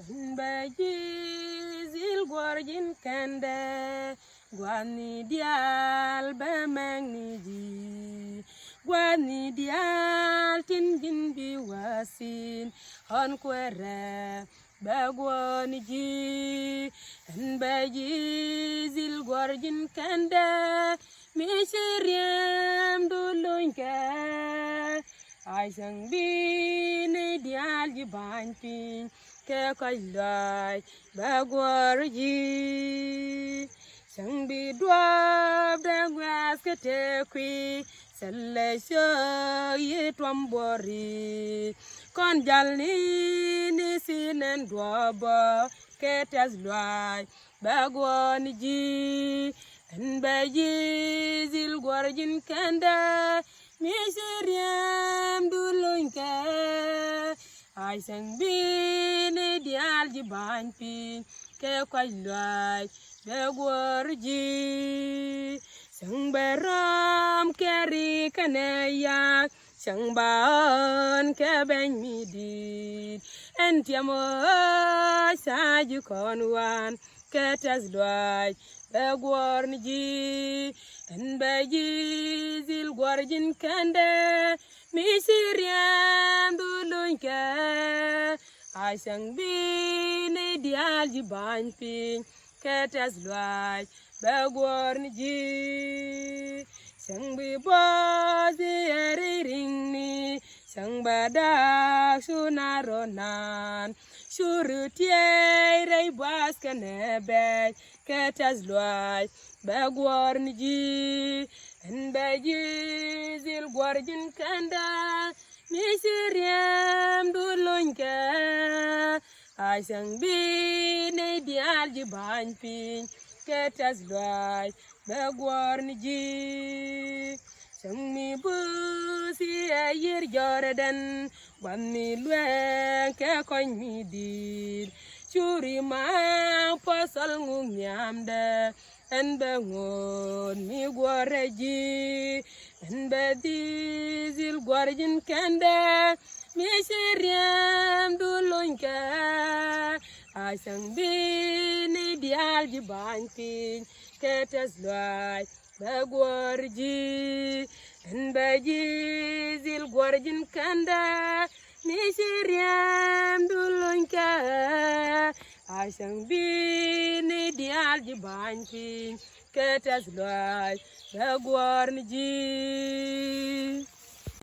Baji zil gorjin kende Gwani dial bemeng ji Gwani dial tinjin biwasin Hon kwere bagwani ji Baji zil gorjin kende Misiriem dulunke Aisang bini dial jibantin Ke kailai bagwar ji Sang bi dwab da gwas ke te kwi Sele syo ye twambori Kon jalni ni sinen dwaba Ke tas lwai bagwar ji Baji zil gorjin kende Misiriem dulunke Aisang bini dial jibantin Ke kailai bagwar ji Sang beram keri kaneyak Sang baon ke ben midit Entiamo saju konwan Ke tas lwai bagwar ji Baji zil gorjin kende Misiriem dulunke Aisang bini dial jibantin Ke tas lwai bagwar ji Sang bi bozi eriring ni Sang badak sunaronan Surutiai rei bas kanebek Ke tas lwai bagwar ji Baji zil gorjin kende Misiriem dulunke Aisang bini dial jibantin Ke tas lwai bagwar ji Sang mi busi ayir Jordan Wani luen ke koin mi dir Curi ma pasal ngung nyamde En bengon mi gware ji En bedi zil gorjin kende Misiriem dulunke Aisang bini dial jibantin Ke tas lwai bagwar ji En baji zil gorjin kende Misiriem dulunke Aisang bini dial jibantin Ke tas lwai bagwar ji